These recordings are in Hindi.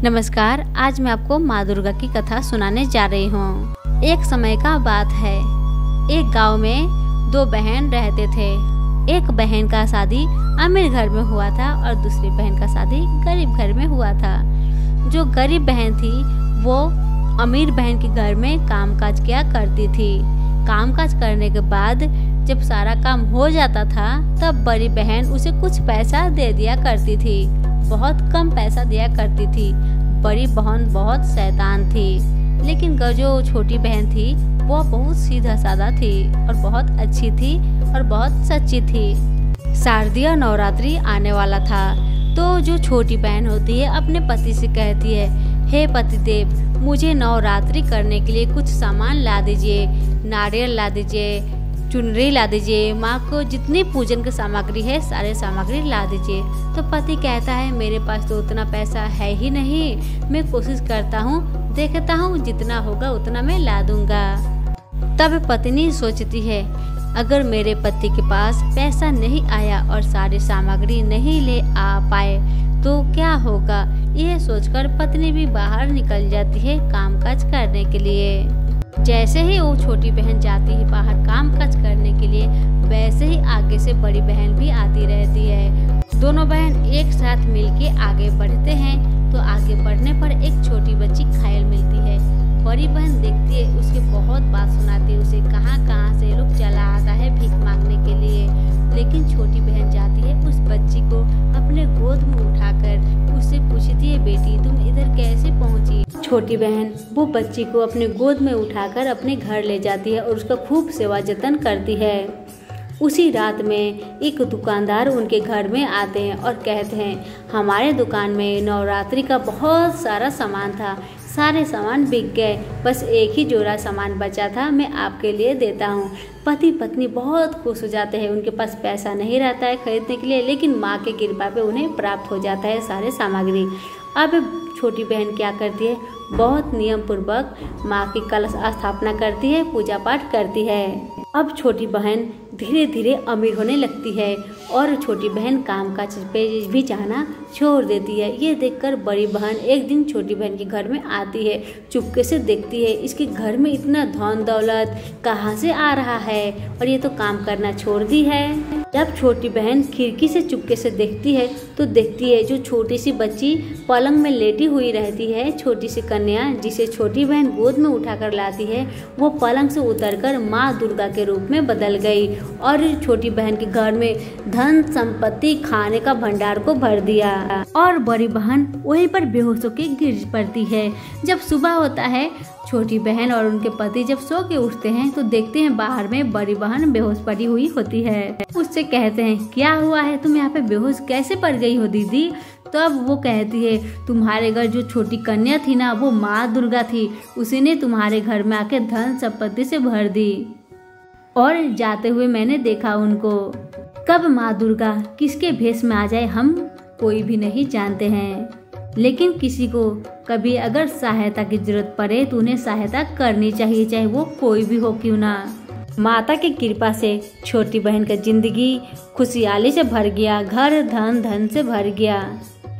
नमस्कार, आज मैं आपको माँ दुर्गा की कथा सुनाने जा रही हूँ। एक समय का बात है। एक गांव में दो बहन रहते थे। एक बहन का शादी अमीर घर में हुआ था और दूसरी बहन का शादी गरीब घर में हुआ था। जो गरीब बहन थी वो अमीर बहन के घर में कामकाज किया करती थी। कामकाज करने के बाद जब सारा काम हो जाता था तब बड़ी बहन उसे कुछ पैसा दे दिया करती थी। बहुत कम पैसा दिया करती थी। बड़ी बहन बहुत शैतान थी, लेकिन जो छोटी बहन थी वो बहुत सीधा साधा थी और बहुत अच्छी थी और बहुत सच्ची थी। शारदीय नवरात्रि आने वाला था तो जो छोटी बहन होती है अपने पति से कहती है, हे पतिदेव, मुझे नवरात्रि करने के लिए कुछ सामान ला दीजिए, नारियल ला दीजिए, चुनरी ला दीजिए, माँ को जितनी पूजन की सामग्री है सारे सामग्री ला दीजिए। तो पति कहता है, मेरे पास तो उतना पैसा है ही नहीं, मैं कोशिश करता हूँ, देखता हूँ, जितना होगा उतना मैं ला दूंगा। तब पत्नी सोचती है, अगर मेरे पति के पास पैसा नहीं आया और सारी सामग्री नहीं ले आ पाए तो क्या होगा। यह सोचकर पत्नी भी बाहर निकल जाती है कामकाज करने के लिए। जैसे ही वो छोटी बहन जाती है बाहर कामकाज करने के लिए, वैसे ही आगे से बड़ी बहन भी आती रहती है। दोनों बहन एक साथ मिलके आगे बढ़ते हैं तो आगे बढ़ने पर एक छोटी बच्ची घायल मिलती है। बड़ी बहन देखती है, उसकी बहुत बात सुनाती है, उसे कहाँ से लोग चला आता है भीख मांगने के लिए। लेकिन छोटी बहन जाती है उस बच्ची को अपने गोद में उठाकर उससे पूछती है, बेटी तुम इधर कैसे पहुंची। छोटी बहन वो बच्ची को अपने गोद में उठाकर अपने घर ले जाती है और उसका खूब सेवा जतन करती है। उसी रात में एक दुकानदार उनके घर में आते हैं और कहते हैं, हमारे दुकान में नवरात्रि का बहुत सारा सामान था, सारे सामान बिक गए, बस एक ही जोड़ा सामान बचा था, मैं आपके लिए देता हूँ। पति पत्नी बहुत खुश हो जाते हैं। उनके पास पैसा नहीं रहता है खरीदने के लिए, लेकिन माँ के कृपा पे उन्हें प्राप्त हो जाता है सारे सामग्री। अब छोटी बहन क्या करती है, बहुत नियम पूर्वक माँ की कलश स्थापना करती है, पूजा पाठ करती है। अब छोटी बहन धीरे धीरे अमीर होने लगती है और छोटी बहन कामकाज पे भी जाना छोड़ देती है। ये देखकर बड़ी बहन एक दिन छोटी बहन के घर में आती है, चुपके से देखती है, इसके घर में इतना धन दौलत कहाँ से आ रहा है और ये तो काम करना छोड़ दी है। जब छोटी बहन खिड़की से चुपके से देखती है तो देखती है जो छोटी सी बच्ची पलंग में लेटी हुई रहती है, छोटी सी कन्या जिसे छोटी बहन गोद में उठाकर लाती है, वो पलंग से उतरकर माँ दुर्गा के रूप में बदल गई और छोटी बहन के घर में धन संपत्ति खाने का भंडार को भर दिया और बड़ी बहन वहीं पर बेहोश होकर गिर पड़ती है। जब सुबह होता है, छोटी बहन और उनके पति जब सो के उठते हैं तो देखते हैं बाहर में बड़ी बहन बेहोश पड़ी हुई होती है। उससे कहते हैं, क्या हुआ है, तुम यहाँ पे बेहोश कैसे पड़ गई हो दीदी। तो अब वो कहती है, तुम्हारे घर जो छोटी कन्या थी ना, वो माँ दुर्गा थी, उसी ने तुम्हारे घर में आके धन संपत्ति से भर दी और जाते हुए मैंने देखा उनको। कब माँ दुर्गा किसके भेष में आ जाए हम कोई भी नहीं जानते हैं, लेकिन किसी को कभी अगर सहायता की जरूरत पड़े तो उन्हें सहायता करनी चाहिए, चाहे वो कोई भी हो क्यों ना। माता की कृपा से छोटी बहन का जिंदगी खुशहाली से भर गया, घर धन से भर गया।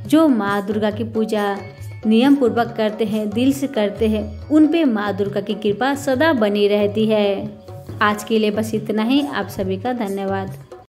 जो माँ दुर्गा की पूजा नियम पूर्वक करते हैं, दिल से करते हैं, उन पे माँ दुर्गा की कृपा सदा बनी रहती है। आज के लिए बस इतना ही। आप सभी का धन्यवाद।